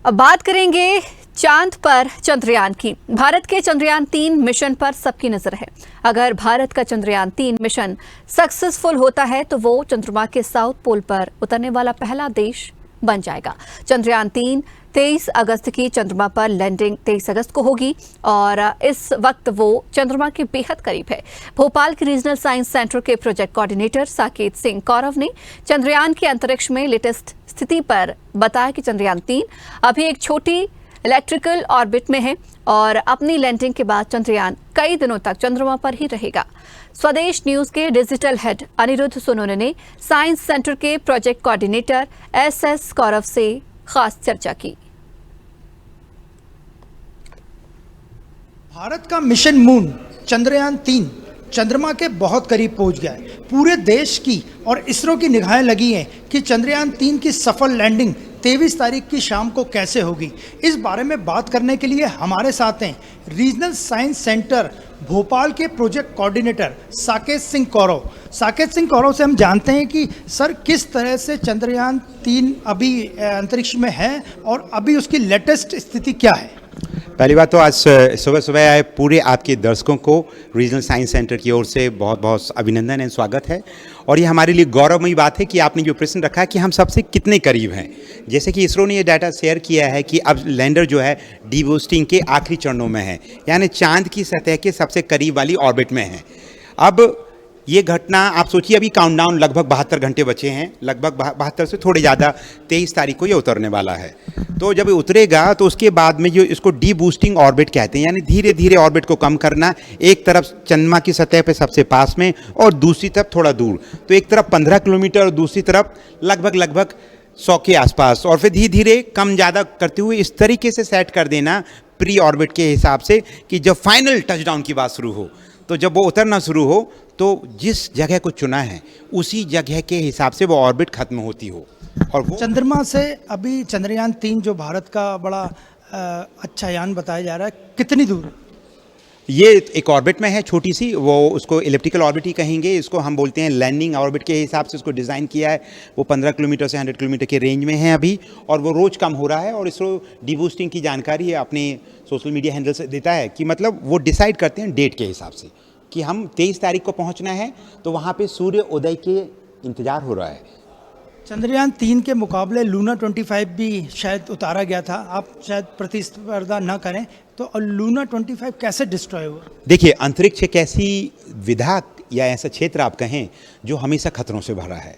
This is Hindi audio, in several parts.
अब बात करेंगे चांद पर चंद्रयान की। भारत के चंद्रयान-3 मिशन पर सबकी नजर है। अगर भारत का चंद्रयान-3 मिशन सक्सेसफुल होता है तो वो चंद्रमा के साउथ पोल पर उतरने वाला पहला देश बन जाएगा। चंद्रयान-3 23 अगस्त की चंद्रमा पर लैंडिंग 23 अगस्त को होगी और इस वक्त वो चंद्रमा के बेहद करीब है। भोपाल के रीजनल साइंस सेंटर के प्रोजेक्ट कोऑर्डिनेटर साकेत सिंह कौरव ने चंद्रयान के अंतरिक्ष में लेटेस्ट स्थिति पर बताया कि चंद्रयान-3 अभी एक छोटी इलेक्ट्रिकल ऑर्बिट में है और अपनी लैंडिंग के बाद चंद्रयान कई दिनों तक चंद्रमा पर ही रहेगा। स्वदेश न्यूज के डिजिटल हेड अनिरुद्ध सोनोने ने साइंस सेंटर के प्रोजेक्ट कोऑर्डिनेटर एस कौरव से खास चर्चा की। भारत का मिशन मून चंद्रयान-3 चंद्रमा के बहुत करीब पहुंच गया है। पूरे देश की और इसरो की निगाहें लगी हैं कि चंद्रयान-3 की सफल लैंडिंग 23 तारीख की शाम को कैसे होगी। इस बारे में बात करने के लिए हमारे साथ हैं रीजनल साइंस सेंटर भोपाल के प्रोजेक्ट कोऑर्डिनेटर साकेत सिंह कौरव। साकेत सिंह कौरव से हम जानते हैं कि सर किस तरह से चंद्रयान-3 अभी अंतरिक्ष में है और अभी उसकी लेटेस्ट स्थिति क्या है। पहली बात तो आज सुबह सुबह आए पूरे आपके दर्शकों को रीजनल साइंस सेंटर की ओर से बहुत बहुत अभिनंदन एवं स्वागत है। और ये हमारे लिए गौरवमयी बात है कि आपने जो प्रश्न रखा है कि हम सबसे कितने करीब हैं। जैसे कि इसरो ने ये डाटा शेयर किया है कि अब लैंडर जो है डीबूस्टिंग के आखिरी चरणों में है, यानी चांद की सतह के सबसे करीब वाली ऑर्बिट में है। अब ये घटना आप सोचिए, अभी काउंटडाउन लगभग 72 घंटे बचे हैं, लगभग 72 से थोड़े ज़्यादा 23 तारीख को ये उतरने वाला है। तो जब ये उतरेगा तो उसके बाद में जो इसको डी बूस्टिंग ऑर्बिट कहते हैं, यानी धीरे धीरे ऑर्बिट को कम करना, एक तरफ चंद्रमा की सतह पे सबसे पास में और दूसरी तरफ थोड़ा दूर। तो एक तरफ 15 किलोमीटर और दूसरी तरफ लगभग 100 के आसपास, और फिर धीरे धीरे कम ज़्यादा करते हुए इस तरीके से सेट कर देना प्री ऑर्बिट के हिसाब से कि जब फाइनल टचडाउन की बात शुरू हो, तो जब वो उतरना शुरू हो तो जिस जगह को चुना है उसी जगह के हिसाब से वो ऑर्बिट खत्म होती हो। और वो चंद्रमा से अभी चंद्रयान-3 जो भारत का बड़ा अच्छा यान बताया जा रहा है, कितनी दूर है? ये एक ऑर्बिट में है छोटी सी, वो उसको इलिप्टिकल ऑर्बिट ही कहेंगे। इसको हम बोलते हैं लैंडिंग ऑर्बिट के हिसाब से उसको डिज़ाइन किया है। वो 15 किलोमीटर से 100 किलोमीटर के रेंज में है अभी, और वो रोज़ कम हो रहा है। और इसरो डीबूस्टिंग की जानकारी अपने सोशल मीडिया हैंडल से देता है कि मतलब वो डिसाइड करते हैं डेट के हिसाब से कि हम 23 तारीख को पहुंचना है, तो वहाँ पे सूर्य उदय के इंतज़ार हो रहा है। चंद्रयान-3 के मुकाबले लूना 25 भी शायद उतारा गया था। आप शायद प्रतिस्पर्धा न करें तो लूना 25 कैसे डिस्ट्रॉय हुआ? देखिए, अंतरिक्ष एक ऐसी विधा या ऐसा क्षेत्र आप कहें जो हमेशा खतरों से भरा है।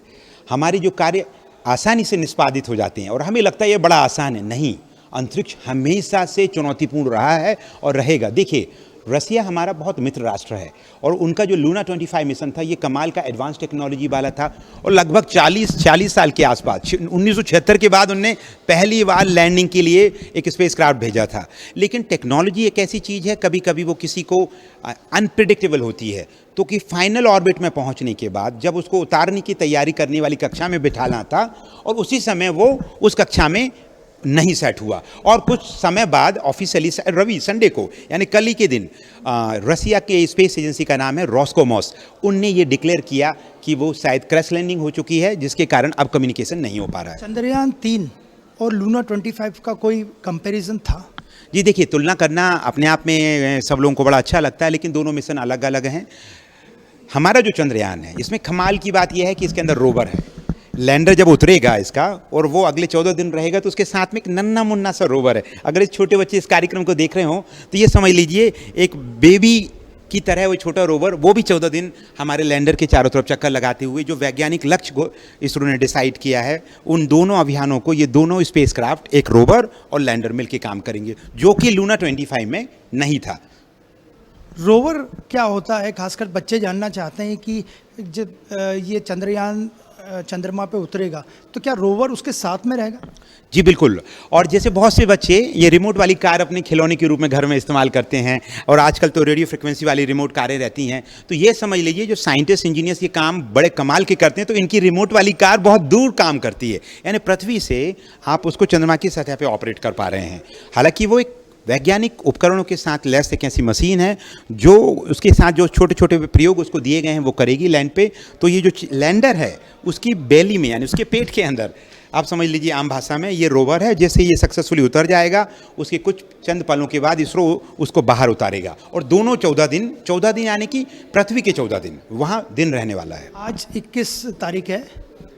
हमारी जो कार्य आसानी से निष्पादित हो जाते हैं और हमें लगता है ये बड़ा आसान है, नहीं, अंतरिक्ष हमेशा से चुनौतीपूर्ण रहा है और रहेगा। देखिए, रसिया हमारा बहुत मित्र राष्ट्र है और उनका जो लूना 25 मिशन था ये कमाल का एडवांस टेक्नोलॉजी वाला था, और लगभग 40 साल के आसपास 1976 के बाद उनने पहली बार लैंडिंग के लिए एक स्पेसक्राफ्ट भेजा था। लेकिन टेक्नोलॉजी एक ऐसी चीज़ है, कभी कभी वो किसी को अनप्रिडिक्टेबल होती है। तो कि फाइनल ऑर्बिट में पहुंचने के बाद जब उसको उतारने की तैयारी करने वाली कक्षा में बिठाना था और उसी समय वो उस कक्षा में नहीं सेट हुआ, और कुछ समय बाद ऑफिशियली रवि संडे को यानी कल ही के दिन रसिया के स्पेस एजेंसी का नाम है रोस्कोमोस, उनने ये डिक्लेयर किया कि वो शायद क्रैश लैंडिंग हो चुकी है, जिसके कारण अब कम्युनिकेशन नहीं हो पा रहा है। चंद्रयान-3 और लूना 25 का कोई कंपैरिजन था? जी देखिए, तुलना करना अपने आप में सब लोगों को बड़ा अच्छा लगता है, लेकिन दोनों मिशन अलग अलग हैं। हमारा जो चंद्रयान है इसमें कमाल की बात यह है कि इसके अंदर रोवर है। लैंडर जब उतरेगा इसका और वो अगले 14 दिन रहेगा तो उसके साथ में एक नन्ना मुन्ना सा रोवर है। अगर इस छोटे बच्चे इस कार्यक्रम को देख रहे हो तो ये समझ लीजिए एक बेबी की तरह वो छोटा रोवर, वो भी 14 दिन हमारे लैंडर के चारों तरफ चक्कर लगाते हुए जो वैज्ञानिक लक्ष्य को इसरो ने डिसाइड किया है, उन दोनों अभियानों को ये दोनों स्पेसक्राफ्ट, एक रोवर और लैंडर मिलकर काम करेंगे, जो कि लूना 25 में नहीं था। रोवर क्या होता है? खासकर बच्चे जानना चाहते हैं कि जब ये चंद्रयान चंद्रमा पे उतरेगा तो क्या रोवर उसके साथ में रहेगा? जी बिल्कुल। और जैसे बहुत से बच्चे ये रिमोट वाली कार अपने खिलौने के रूप में घर में इस्तेमाल करते हैं, और आजकल तो रेडियो फ्रिक्वेंसी वाली रिमोट कारें रहती हैं, तो ये समझ लीजिए जो साइंटिस्ट इंजीनियर्स ये काम बड़े कमाल के करते हैं, तो इनकी रिमोट वाली कार बहुत दूर काम करती है, यानी पृथ्वी से आप उसको चंद्रमा की सतह पर ऑपरेट कर पा रहे हैं। हालांकि वो एक वैज्ञानिक उपकरणों के साथ लैस एक ऐसी मशीन है जो उसके साथ जो छोटे छोटे प्रयोग उसको दिए गए हैं वो करेगी लैंड पे। तो ये जो लैंडर है उसकी बेली में यानी उसके पेट के अंदर आप समझ लीजिए आम भाषा में ये रोवर है, जैसे ये सक्सेसफुली उतर जाएगा उसके कुछ चंद पलों के बाद इसरो उसको बाहर उतारेगा और दोनों 14 दिन यानी कि पृथ्वी के 14 दिन वहाँ दिन रहने वाला है। आज 21 तारीख है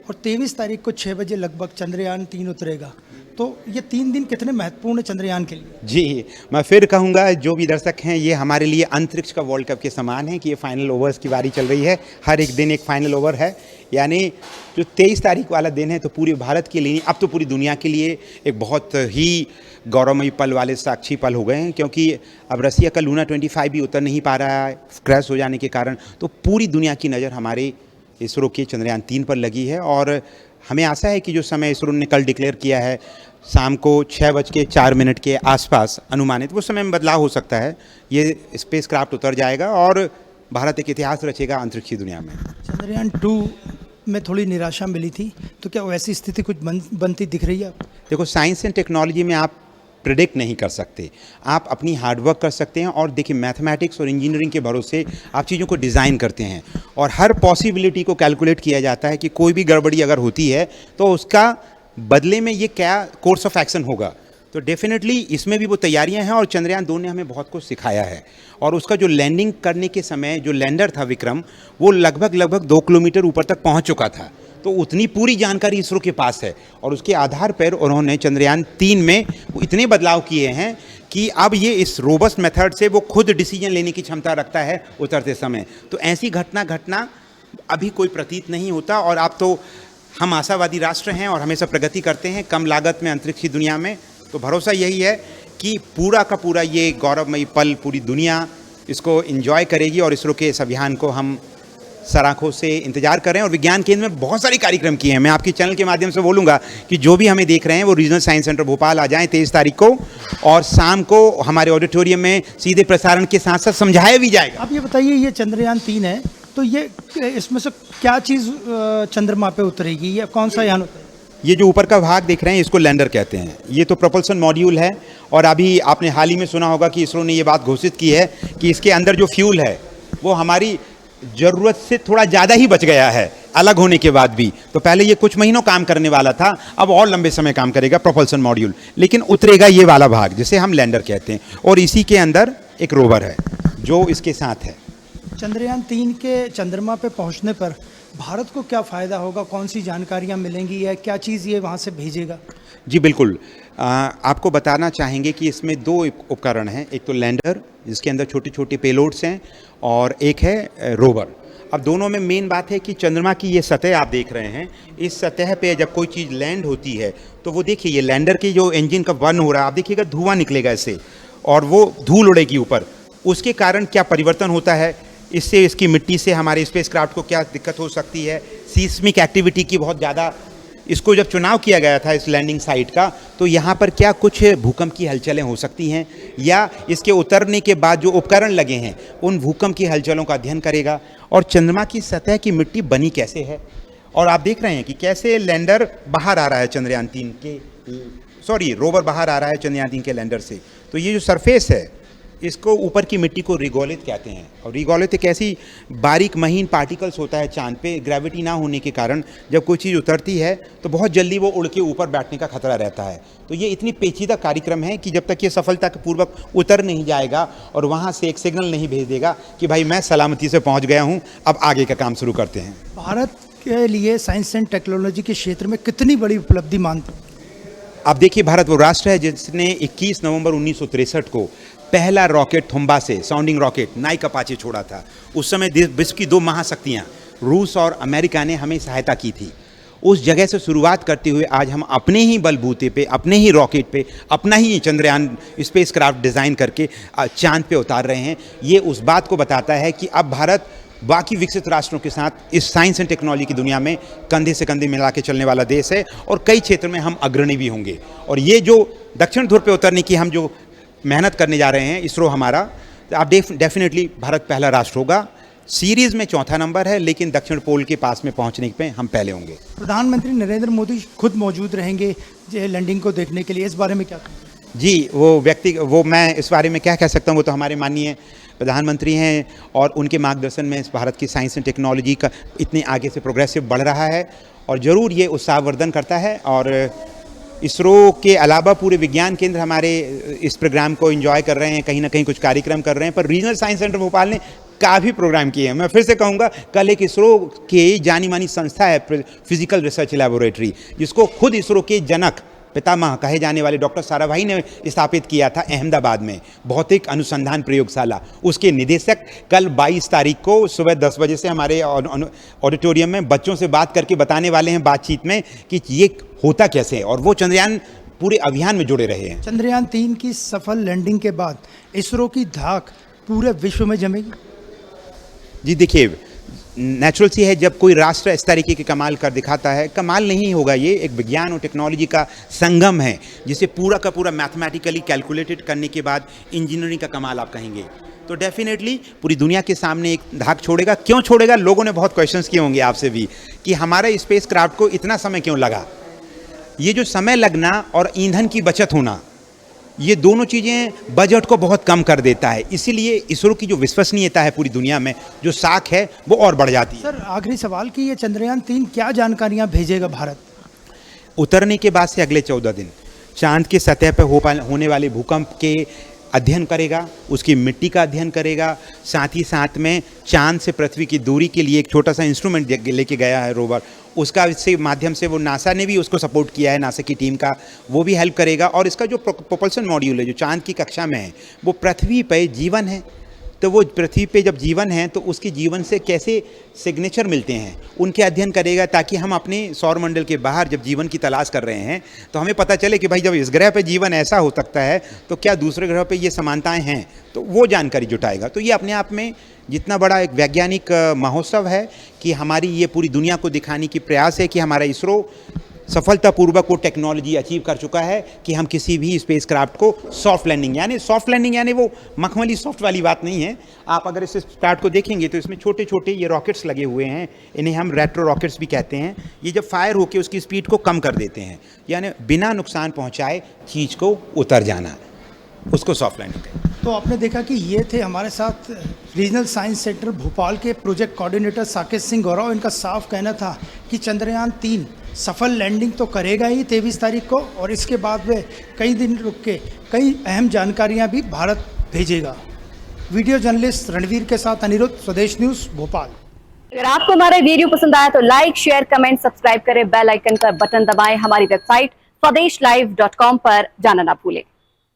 और 23 तारीख को 6 बजे लगभग चंद्रयान 3 उतरेगा, तो ये 3 दिन कितने महत्वपूर्ण है चंद्रयान के लिए? जी, मैं फिर कहूँगा जो भी दर्शक हैं, ये हमारे लिए अंतरिक्ष का वर्ल्ड कप के समान है कि ये फाइनल ओवर्स की बारी चल रही है। हर एक दिन एक फाइनल ओवर है, यानी जो 23 तारीख वाला दिन है तो पूरे भारत के लिए, अब तो पूरी दुनिया के लिए एक बहुत ही गौरवमयी पल वाले साक्षी पल हो गए हैं, क्योंकि अब रसिया का लूना 25 भी उतर नहीं पा रहा है क्रैश हो जाने के कारण। तो पूरी दुनिया की नज़र हमारे इसरो के चंद्रयान 3 पर लगी है और हमें आशा है कि जो समय इसरो ने कल डिक्लेयर किया है शाम को 6:04 के आसपास अनुमानित, वो समय में बदलाव हो सकता है, ये स्पेसक्राफ्ट उतर जाएगा और भारत एक इतिहास रचेगा अंतरिक्षी दुनिया में। चंद्रयान 2 में थोड़ी निराशा मिली थी, तो क्या वैसी स्थिति कुछ बनती दिख रही है आपको? देखो, साइंस एंड टेक्नोलॉजी में आप प्रिडिक्ट नहीं कर सकते, आप अपनी हार्डवर्क कर सकते हैं और देखिए मैथमेटिक्स और इंजीनियरिंग के भरोसे आप चीज़ों को डिज़ाइन करते हैं और हर पॉसिबिलिटी को कैलकुलेट किया जाता है कि कोई भी गड़बड़ी अगर होती है तो उसका बदले में ये क्या कोर्स ऑफ एक्शन होगा। तो डेफिनेटली इसमें भी वो तैयारियां हैं और चंद्रयान 2 ने हमें बहुत कुछ सिखाया है और उसका जो लैंडिंग करने के समय जो लैंडर था विक्रम, वो लगभग 2 किलोमीटर ऊपर तक पहुंच चुका था। तो उतनी पूरी जानकारी इसरो के पास है और उसके आधार पर उन्होंने चंद्रयान 3 में इतने बदलाव किए हैं कि अब ये इस रोबस्ट मेथड से वो खुद डिसीजन लेने की क्षमता रखता है उतरते समय। तो ऐसी घटना अभी कोई प्रतीत नहीं होता और अब तो हम आशावादी राष्ट्र हैं और हमेशा प्रगति करते हैं कम लागत में अंतरिक्षी दुनिया में। तो भरोसा यही है कि पूरा का पूरा ये गौरवमयी पल पूरी दुनिया इसको एंजॉय करेगी और इसरो के इस अभियान को हम सराखों से इंतजार कर रहे हैं। और विज्ञान केंद्र में बहुत सारे कार्यक्रम किए हैं। मैं आपके चैनल के माध्यम से बोलूँगा कि जो भी हमें देख रहे हैं वो रीजनल साइंस सेंटर भोपाल आ जाएं 23 तारीख को और शाम को हमारे ऑडिटोरियम में सीधे प्रसारण के साथ साथ समझाया भी जाएगा। आप ये बताइए, ये चंद्रयान 3 है तो ये इसमें से क्या चीज़ चंद्रमा पे उतरेगी, ये कौन सा यान उतरेगा? ये जो ऊपर का भाग देख रहे हैं इसको लैंडर कहते हैं। ये तो प्रोपल्सन मॉड्यूल है और अभी आपने हाल ही में सुना होगा कि इसरो ने ये बात घोषित की है कि इसके अंदर जो फ्यूल है वो हमारी ज़रूरत से थोड़ा ज़्यादा ही बच गया है अलग होने के बाद भी। तो पहले ये कुछ महीनों काम करने वाला था, अब और लंबे समय काम करेगा प्रोपल्सन मॉड्यूल, लेकिन उतरेगा ये वाला भाग जिसे हम लैंडर कहते हैं और इसी के अंदर एक रोवर है जो इसके साथ है। चंद्रयान 3 के चंद्रमा पे पहुंचने पर भारत को क्या फ़ायदा होगा, कौन सी जानकारियां मिलेंगी या क्या चीज़ ये वहां से भेजेगा? जी बिल्कुल, आपको बताना चाहेंगे कि इसमें 2 उपकरण हैं, एक तो लैंडर जिसके अंदर छोटे छोटे पेलोड्स हैं और एक है रोवर। अब दोनों में मेन बात है कि चंद्रमा की ये सतह आप देख रहे हैं, इस सतह पे जब कोई चीज़ लैंड होती है तो वो देखिए ये लैंडर की जो इंजन का बर्न हो रहा है, आप देखिएगा धुआं निकलेगा इससे और वो धूल उड़ेगी ऊपर। उसके कारण क्या परिवर्तन होता है, इससे इसकी मिट्टी से हमारे स्पेसक्राफ्ट को क्या दिक्कत हो सकती है, सीस्मिक एक्टिविटी की बहुत ज़्यादा। इसको जब चुनाव किया गया था इस लैंडिंग साइट का तो यहाँ पर क्या कुछ भूकंप की हलचलें हो सकती हैं या इसके उतरने के बाद जो उपकरण लगे हैं उन भूकंप की हलचलों का अध्ययन करेगा और चंद्रमा की सतह की मिट्टी बनी कैसे है। और आप देख रहे हैं कि कैसे लैंडर बाहर आ रहा है चंद्रयान 3 के, रोवर बाहर आ रहा है चंद्रयान 3 के लैंडर से। तो ये जो सरफेस है इसको ऊपर की मिट्टी को रिगोलिथ कहते हैं और रिगोलिथ एक ऐसी बारीक महीन पार्टिकल्स होता है चांद पे, ग्रेविटी ना होने के कारण जब कोई चीज़ उतरती है तो बहुत जल्दी वो उड़ के ऊपर बैठने का खतरा रहता है। तो ये इतनी पेचीदा कार्यक्रम है कि जब तक ये सफलतापूर्वक उतर नहीं जाएगा और वहाँ से एक सिग्नल नहीं भेज देगा कि भाई मैं सलामती से पहुँच गया हूँ, अब आगे का काम शुरू करते हैं। भारत के लिए साइंस एंड टेक्नोलॉजी के क्षेत्र में कितनी बड़ी उपलब्धि मानते हैं? अब देखिए, भारत वो राष्ट्र है जिसने 21 नवंबर 1963 को पहला रॉकेट थुम्बा से साउंडिंग रॉकेट नाइक अपाचे छोड़ा था। उस समय विश्व की 2 महाशक्तियाँ रूस और अमेरिका ने हमें सहायता की थी। उस जगह से शुरुआत करते हुए आज हम अपने ही बलबूते पे, अपने ही रॉकेट पे, अपना ही चंद्रयान स्पेसक्राफ्ट डिज़ाइन करके चांद पे उतार रहे हैं। ये उस बात को बताता है कि अब भारत बाकी विकसित राष्ट्रों के साथ इस साइंस एंड टेक्नोलॉजी की दुनिया में कंधे से कंधे मिला के चलने वाला देश है और कई क्षेत्र में हम अग्रणी भी होंगे। और ये जो दक्षिण ध्रुव पे उतरने की हम जो मेहनत करने जा रहे हैं इसरो हमारा, तो आप डेफिनेटली भारत पहला राष्ट्र होगा। सीरीज़ में 4था नंबर है लेकिन दक्षिण पोल के पास में पहुंचने पे हम पहले होंगे। प्रधानमंत्री नरेंद्र मोदी खुद मौजूद रहेंगे लैंडिंग को देखने के लिए, इस बारे में क्या कहेंगे? जी, वो मैं इस बारे में क्या कह सकता हूँ, वो तो हमारे माननीय प्रधानमंत्री हैं और उनके मार्गदर्शन में भारत की साइंस एंड टेक्नोलॉजी का इतने आगे से प्रोग्रेसिव बढ़ रहा है और ज़रूर ये उत्साहवर्धन करता है। और इसरो के अलावा पूरे विज्ञान केंद्र हमारे इस प्रोग्राम को एंजॉय कर रहे हैं, कहीं ना कहीं कुछ कार्यक्रम कर रहे हैं। पर रीजनल साइंस सेंटर भोपाल ने काफ़ी प्रोग्राम किए हैं। मैं फिर से कहूँगा, कल एक इसरो के जानी मानी संस्था है फिजिकल रिसर्च लैबोरेटरी, जिसको खुद इसरो के जनक पितामह कहे जाने वाले डॉक्टर साराभाई ने स्थापित किया था अहमदाबाद में, भौतिक अनुसंधान प्रयोगशाला। उसके निदेशक कल 22 तारीख को सुबह 10 बजे से हमारे ऑडिटोरियम में बच्चों से बात करके बताने वाले हैं बातचीत में कि ये होता कैसे है, और वो चंद्रयान पूरे अभियान में जुड़े रहे हैं। चंद्रयान 3 की सफल लैंडिंग के बाद इसरो की धाक पूरे विश्व में जमेगी। जी देखिए, नेचुरल सी है, जब कोई राष्ट्र इस तरीके के कमाल कर दिखाता है, कमाल नहीं होगा, ये एक विज्ञान और टेक्नोलॉजी का संगम है जिसे पूरा का पूरा मैथमेटिकली कैलकुलेटेड करने के बाद इंजीनियरिंग का कमाल आप कहेंगे, तो डेफिनेटली पूरी दुनिया के सामने एक धाक छोड़ेगा। क्यों छोड़ेगा? लोगों ने बहुत क्वेश्चंस किए होंगे आपसे भी कि हमारे स्पेस क्राफ्ट को इतना समय क्यों लगा। ये जो समय लगना और ईंधन की बचत होना, ये दोनों चीज़ें बजट को बहुत कम कर देता है, इसीलिए इसरो की जो विश्वसनीयता है पूरी दुनिया में, जो साख है, वो और बढ़ जाती है। सर, आखिरी सवाल कि ये चंद्रयान 3 क्या जानकारियां भेजेगा भारत? उतरने के बाद से अगले 14 दिन चांद की सतह पर होने वाले भूकंप के अध्ययन करेगा, उसकी मिट्टी का अध्ययन करेगा, साथ ही साथ में चांद से पृथ्वी की दूरी के लिए एक छोटा सा इंस्ट्रूमेंट लेके गया है रोवर, उसका इससे माध्यम से वो नासा ने भी उसको सपोर्ट किया है, नासा की टीम का, वो भी हेल्प करेगा। और इसका जो प्रोपल्सन मॉड्यूल है जो चांद की कक्षा में है, वो पृथ्वी पर जीवन है, तो वो पृथ्वी पे जब जीवन है तो उसके जीवन से कैसे सिग्नेचर मिलते हैं उनके अध्ययन करेगा, ताकि हम अपने सौरमंडल के बाहर जब जीवन की तलाश कर रहे हैं तो हमें पता चले कि भाई जब इस ग्रह पे जीवन ऐसा हो सकता है तो क्या दूसरे ग्रह पे ये समानताएं हैं, तो वो जानकारी जुटाएगा। तो ये अपने आप में जितना बड़ा एक वैज्ञानिक महोत्सव है कि हमारी ये पूरी दुनिया को दिखाने की प्रयास है कि हमारा इसरो सफलतापूर्वक वो टेक्नोलॉजी अचीव कर चुका है कि हम किसी भी स्पेस क्राफ्ट को सॉफ्ट लैंडिंग यानी वो मखमली सॉफ्ट वाली बात नहीं है। आप अगर इस क्राफ्ट को देखेंगे तो इसमें छोटे छोटे ये रॉकेट्स लगे हुए हैं, इन्हें हम रेट्रो रॉकेट्स भी कहते हैं। ये जब फायर होकर उसकी स्पीड को कम कर देते हैं, यानी बिना नुकसान पहुँचाए चीज़ को उतर जाना, उसको सॉफ्ट लैंडिंग कहते हैं। तो आपने देखा कि ये थे हमारे साथ रीजनल साइंस सेंटर भोपाल के प्रोजेक्ट कोऑर्डिनेटर साकेत सिंह गौरव। इनका साफ कहना था कि चंद्रयान 3 सफल लैंडिंग तो करेगा ही 23 तारीख को, और इसके बाद वे कई दिन रुक के कई अहम जानकारियां भी भारत भेजेगा। वीडियो जर्नलिस्ट रणवीर के साथ अनिरुद्ध, स्वदेश न्यूज़ भोपाल। अगर आपको हमारा वीडियो पसंद आया तो लाइक, शेयर, कमेंट, सब्सक्राइब करें, बेल आइकन का बटन दबाएं। हमारी वेबसाइट swedeshlive.com पर जाना ना भूलें।